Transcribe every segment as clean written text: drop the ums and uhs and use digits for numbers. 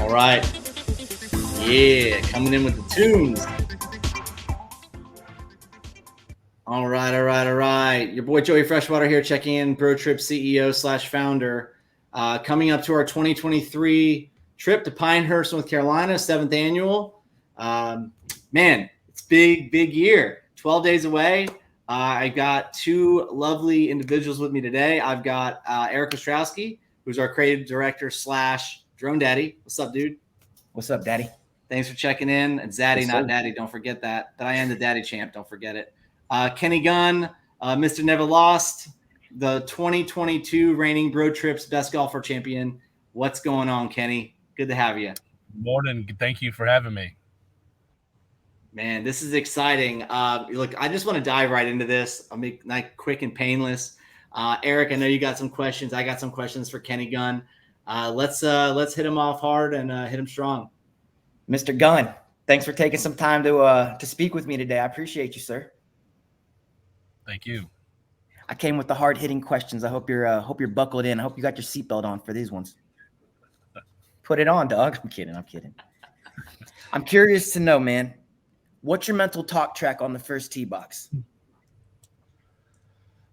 All right. Yeah, coming in with the tunes. All right. Your boy Joey Freshwater here, checking in, BroTrips CEO/founder. Coming up to our 2023 trip to Pinehurst, North Carolina, 7th annual. Man, it's big year. 12 days away. I got two lovely individuals with me today. I've got Eric Ostrowski, who's our creative director / drone daddy. What's up, dude? What's up, daddy? Thanks for checking in. It's Zaddy, Yes, not sir. daddy. Don't forget that. But I am the daddy champ. Don't forget it. Kenny Gunn, Mr. Never Lost, the 2022 reigning BroTrips Best Golfer Champion. What's going on, Kenny? Good to have you. Morning. Thank you for having me. Man, this is exciting. Look, I just want to dive right into this. I'll make it quick and painless. Eric, I know you got some questions. I got some questions for Kenny Gunn. Let's hit him off hard and hit him strong. Mr. Gunn, thanks for taking some time to speak with me today. I appreciate you, sir. Thank you. I came with the hard-hitting questions. I hope you're buckled in. I hope you got your seatbelt on for these ones. Put it on, dog. I'm kidding. I'm curious to know, man, what's your mental talk track on the first tee box?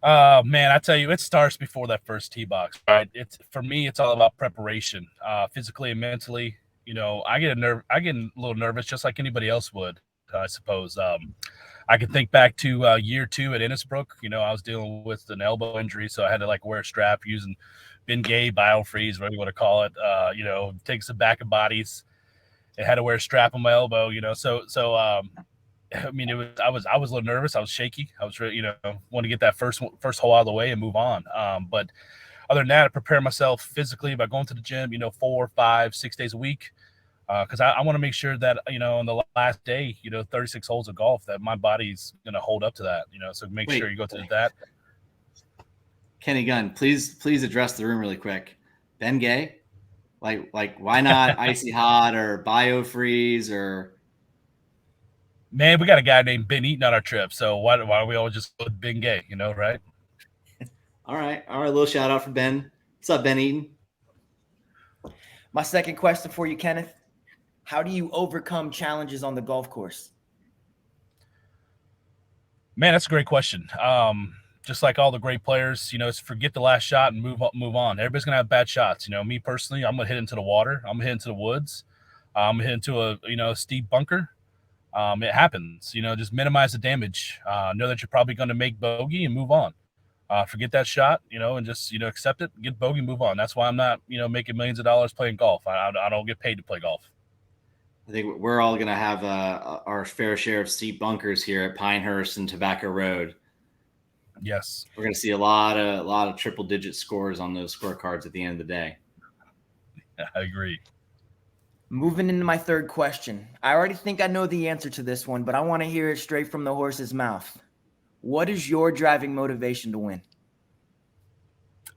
Man, I tell you, it starts before that first tee box, right? For me, it's all about preparation, physically and mentally. You know, I get a little nervous, just like anybody else would, I suppose. I can think back to year 2 at Innisbrook. You know, I was dealing with an elbow injury, so I had to wear a strap using Bengay, BioFreeze, whatever you want to call it. You know, take some back and bodies. I had to wear a strap on my elbow. You know, so I mean, I was a little nervous. I was shaky. I was really, want to get that first hole out of the way and move on. But other than that, I prepare myself physically by going to the gym, 4, 5, 6 days a week. Because I want to make sure that, on the last day, 36 holes of golf, that my body's going to hold up to that, so make sure you go through that. Kenny Gunn, please address the room really quick. Bengay? Like why not Icy Hot or BioFreeze or... Man, we got a guy named Ben Eaton on our trip, so why don't we all just go with Bengay, right? All right. A little shout out for Ben. What's up, Ben Eaton? My second question for you, Kenneth. How do you overcome challenges on the golf course? Man, that's a great question. Just like all the great players, it's forget the last shot and move on. Everybody's gonna have bad shots. Me personally, I'm gonna hit into the water. I'm gonna hit into the woods. I'm gonna hit into a steep bunker. It happens. Just minimize the damage. Know that you're probably going to make bogey and move on. Forget that shot, and just accept it, get bogey, move on. That's why I'm not making millions of dollars playing golf. I don't get paid to play golf. I think we're all going to have our fair share of steep bunkers here at Pinehurst and Tobacco Road. Yes, we're going to see a lot of triple-digit scores on those scorecards at the end of the day. I agree. Moving into my third question. I already think I know the answer to this one, but I want to hear it straight from the horse's mouth. What is your driving motivation to win?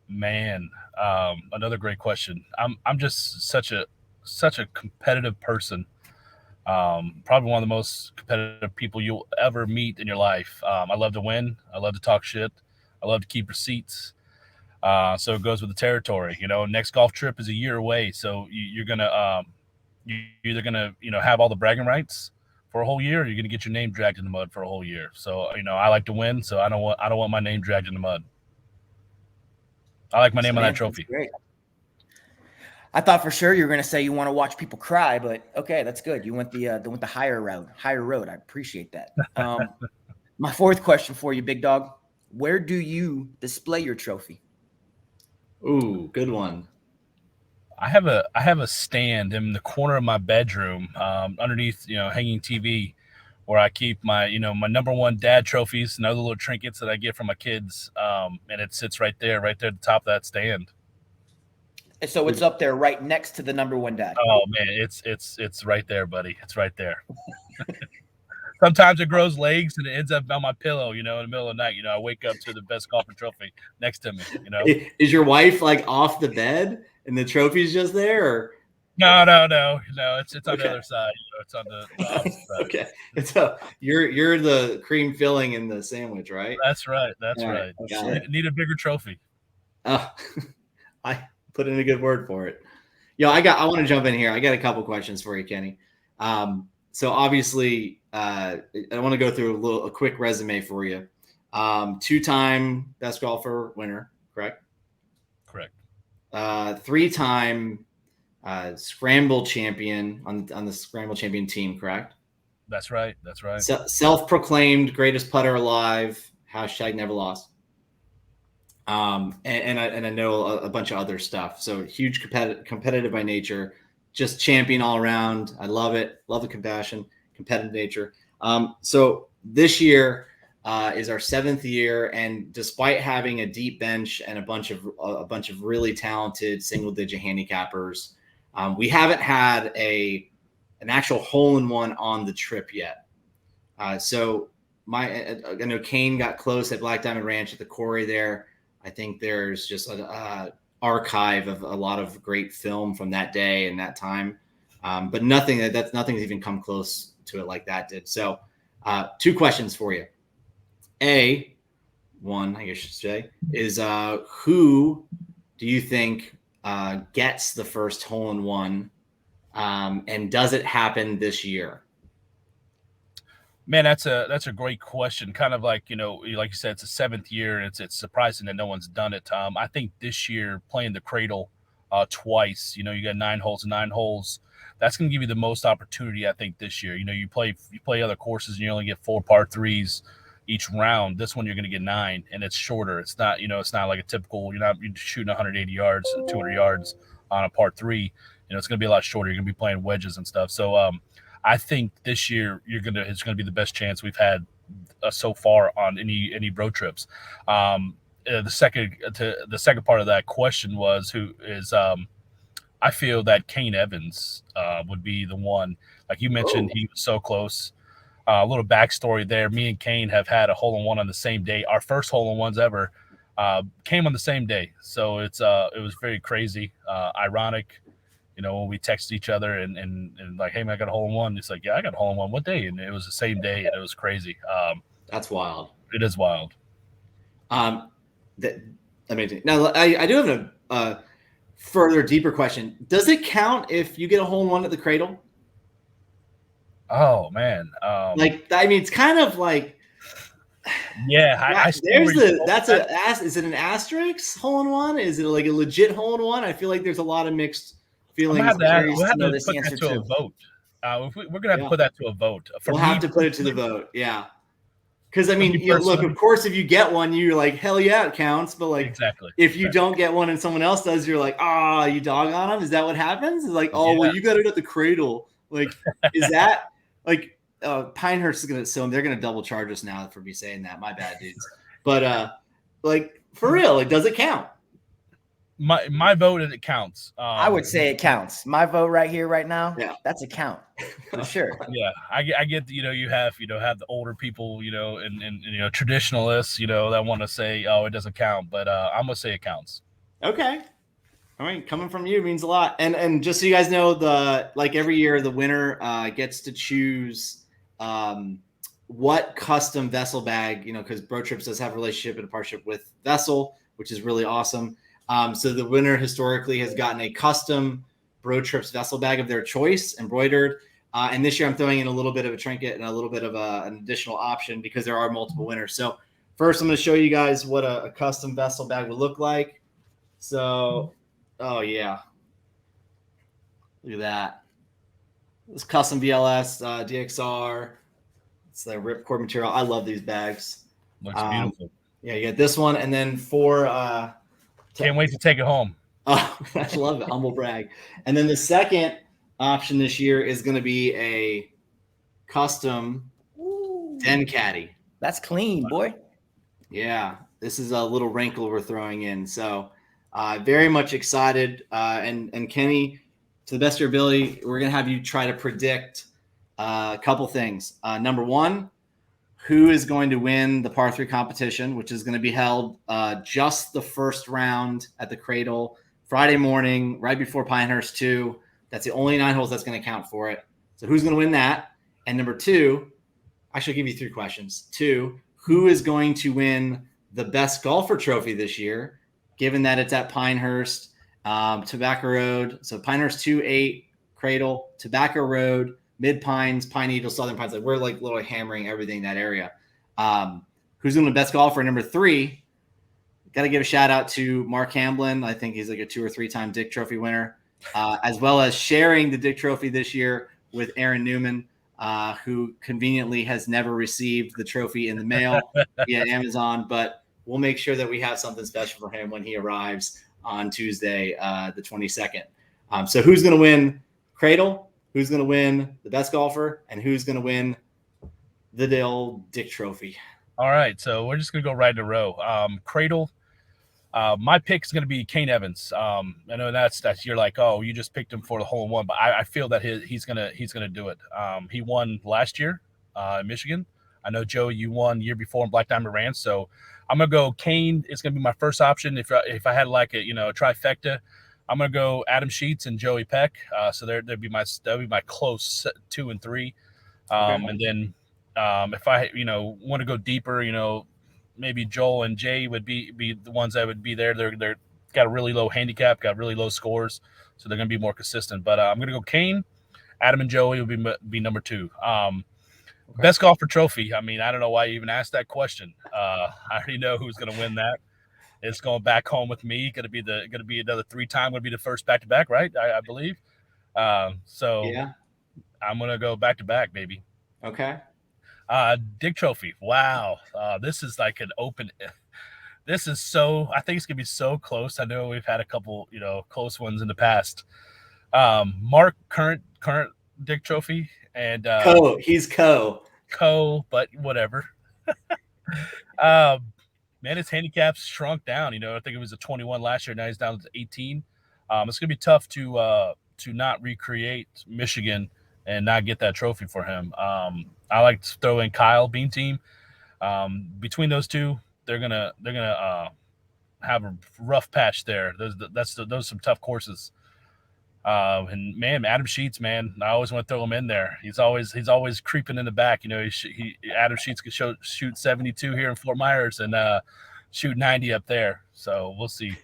Man, another great question. I'm just such a competitive person. Probably one of the most competitive people you'll ever meet in your life. I love to win. I love to talk shit. I love to keep receipts. So it goes with the territory. Next golf trip is a year away, so you're gonna you're either gonna have all the bragging rights for a whole year, or you're gonna get your name dragged in the mud for a whole year. So I like to win, so I don't want my name dragged in the mud. I like my name on that trophy. Great. I thought for sure you were gonna say you want to watch people cry, but okay, that's good. You went the higher road. I appreciate that. My fourth question for you, big dog. Where do you display your trophy? Ooh, good one. I have a stand in the corner of my bedroom, underneath hanging TV, where I keep my my number one dad trophies and other little trinkets that I get from my kids, and it sits right there at the top of that stand. So it's up there, right next to the number one dad. Oh man, it's right there, buddy. It's right there. Sometimes it grows legs and it ends up on my pillow, in the middle of the night. I wake up to the best golfer trophy next to me. Is your wife off the bed and the trophy's just there? Or? No. It's on the other side. It's on the opposite side. Okay. So you're the cream filling in the sandwich, right? That's right. Right. Need a bigger trophy. Oh, I put in a good word for it. Yo, I want to jump in here. I got a couple questions for you, Kenny. So obviously, I want to go through a quick resume for you. 2-time best golfer winner, correct? Correct. 3-time scramble champion on the scramble champion team, correct? That's right. That's right. Self-proclaimed greatest putter alive. # never lost. And I know a bunch of other stuff. So huge competitive by nature, just champion all around. I love it. Love the competitive nature. So this year is our 7th year, and despite having a deep bench and a bunch of really talented single-digit handicappers, we haven't had an actual hole-in-one on the trip yet. So I know Kane got close at Black Diamond Ranch at the quarry there. I think there's just an archive of a lot of great film from that day and that time, but nothing's even come close to it like that did. So, 2 questions for you. One, I guess I should say, is who do you think gets the first hole-in-one, and does it happen this year? Man, that's a great question. Kind of like, like you said, it's a 7th year, and it's surprising that no one's done it. I think this year playing the Cradle twice, you got 9 holes and 9 holes. That's going to give you the most opportunity, I think, this year. You play other courses and you only get 4 par 3s each round. This one you're going to get 9, and it's shorter. It's not, it's not like a typical. You're shooting 180 yards, 200 yards on a par 3. It's going to be a lot shorter. You're going to be playing wedges and stuff. So, I think this year it's gonna be the best chance we've had so far on any BroTrips. The second part of that question was who is. I feel that Kane Evans would be the one. Like you mentioned, he was so close. A little backstory there. Me and Kane have had a hole-in-one on the same day. Our first hole-in-ones ever came on the same day, so it was very crazy, ironic. When we text each other and like, hey man, I got a hole-in-one. It's like, yeah, I got a hole-in-one. What day? And it was the same day, and it was crazy. That's wild. It is wild. Amazing. Now, I do have a further, deeper question. Does it count if you get a hole-in-one at the Cradle? Oh man, it's kind of like. Yeah, is it an asterisk hole-in-one? Is it like a legit hole-in-one? I feel like there's a lot of mixed feelings. We'll have to put that to a vote. We're gonna have to put that to a vote. We'll have to put it to the vote. Yeah, because look, of course, if you get one, you're like, hell yeah, it counts. But like, exactly, if you don't get one and someone else does, you're like, you dog on them. Is that what happens? It's like, well, you got it at the Cradle. Like, is that like? Pinehurst is they're gonna double charge us now for me saying that. My bad, dudes. But for real, does it count? My vote is it counts. I would say it counts. My vote right here, right now. Yeah, that's a count for sure. Yeah, I get you have the older people and traditionalists that want to say it doesn't count, but I'm gonna say it counts. Okay. All right, coming from you means a lot. And just so you guys know, every year the winner gets to choose what custom vessel bag, because BroTrips does have a relationship and a partnership with Vessel, which is really awesome. So the winner historically has gotten a custom BroTrips vessel bag of their choice, embroidered. And this year I'm throwing in a little bit of a trinket and a little bit of an additional option because there are multiple winners. So first I'm going to show you guys what a custom vessel bag would look like. So, oh yeah. Look at that. This custom VLS DXR. It's the ripcord material. I love these bags. Looks beautiful. Yeah, you get this one, and then for can't wait to take it home. Oh, I love it. Humble brag. And then the second option this year is going to be a custom Den Caddy. That's clean, boy. Yeah, this is a little wrinkle we're throwing in. So very much excited. And Kenny, to the best of your ability, we're going to have you try to predict a couple things. Number one, who is going to win the par 3 competition, which is going to be held just the first round at the Cradle Friday morning, right before Pinehurst 2. That's the only 9 holes that's going to count for it. So who's going to win that? And number two, I should give you 3 questions. 2, who is going to win the best golfer trophy this year, given that it's at Pinehurst Tobacco Road. So Pinehurst 2-8, Cradle, Tobacco Road, Mid Pines, Pine Needle, Southern Pines. Like we're like literally hammering everything in that area. Who's going to best golfer? Number 3. Got to give a shout out to Mark Hamblin. I think he's like a 2 or 3 time Dick Trophy winner, as well as sharing the Dick Trophy this year with Aaron Newman, who conveniently has never received the trophy in the mail via Amazon. But we'll make sure that we have something special for him when he arrives on Tuesday, the 22nd. So who's going to win Cradle? Who's going to win the best golfer? And who's going to win the old Dick Trophy? All right, so we're just going to go right in a row. Cradle. My pick is going to be Kane Evans. I know that's you're like, oh, you just picked him for the hole in one, but I feel that he's gonna do it. He won last year in Michigan. I know, Joe, you won the year before in Black Diamond Ranch, so I'm gonna go Kane. It's gonna be my first option. If I had like a trifecta, I'm gonna go Adam Sheets and Joey Peck. So that'd be my close 2 and 3. Okay. And then if I want to go deeper, maybe Joel and Jay would be the ones that would be there. They're got a really low handicap, got really low scores, so they're going to be more consistent. But I'm going to go Kane, Adam, and Joey will be number 2. Best golfer trophy. I mean, I don't know why you even asked that question. I already know who's going to win that. It's going back home with me. Going to be another 3-time. Going to be the first back-to-back, right? I believe. So yeah, I'm going to go back-to-back, baby. Okay. Dick Trophy. Wow. This is like an open. This is I think it's gonna be so close. I know we've had a couple, close ones in the past. Mark, current Dick Trophy, and he's co, but whatever. Man, his handicap's shrunk down. I think it was a 21 last year. Now he's down to 18. It's gonna be tough to not recreate Michigan and not get that trophy for him. I like to throw in Kyle Bean Team. Between those two, they're gonna have a rough patch there. Those are some tough courses. And man, Adam Sheets, man, I always want to throw him in there. He's always creeping in the back. Adam Sheets could shoot 72 here in Fort Myers and shoot 90 up there. So we'll see.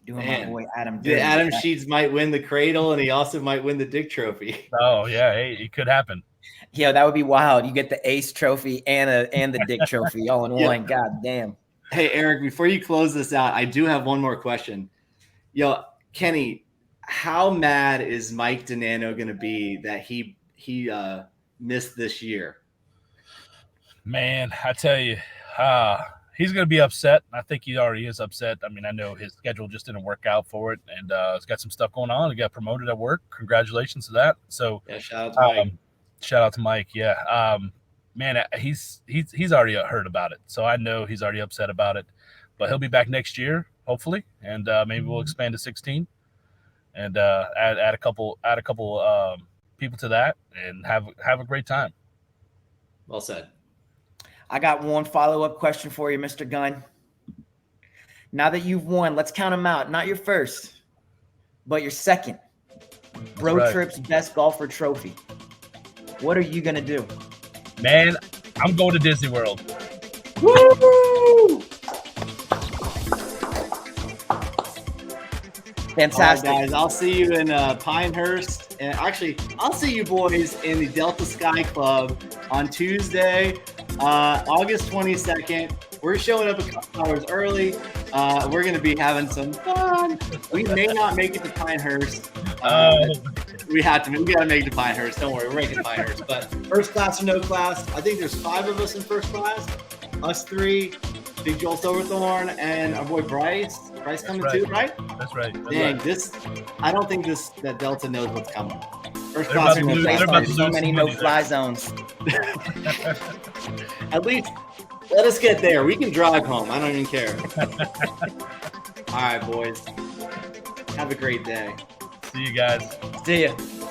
My boy Adam. Adam Sheets might win the Cradle, and he also might win the Dick Trophy. Oh yeah, hey, it could happen. Yeah, that would be wild. You get the Ace Trophy and the Dick Trophy all in one. God damn. Hey, Eric, before you close this out, I do have one more question. Yo, Kenny, how mad is Mike Donano going to be that he missed this year? Man, I tell you, he's going to be upset. I think he already is upset. I mean, I know his schedule just didn't work out for it, and he's got some stuff going on. He got promoted at work. Congratulations to that. So, yeah, shout out to Mike. Shout out to Mike. Yeah. Man, he's already heard about it. So I know he's already upset about it. But he'll be back next year, hopefully, and maybe we'll expand to 16 and add a couple people to that and have a great time. Well said. I got one follow-up question for you, Mr. Gunn. Now that you've won, let's count them out. Not your first, but your second. BroTrips Best Golfer Trophy. What are you going to do? Man, I'm going to Disney World. Woo! Fantastic. All right, guys, I'll see you in Pinehurst. And actually, I'll see you boys in the Delta Sky Club on Tuesday, August 22nd. We're showing up a couple hours early. We're going to be having some fun. We may not make it to Pinehurst. We got to make it to Pinehurst. Don't worry, we're making Pinehurst. But first class or no class, I think there's 5 of us in first class. Us 3, Big Joel Silverthorne, and our boy Bryce. Bryce coming too, right? That's right. Dang, I don't think that Delta knows what's coming. First They're class about or to no lose- class. they're about to There's so lose many some money no-fly zones. At least let us get there. We can drive home. I don't even care. All right, boys. Have a great day. See you guys. See ya.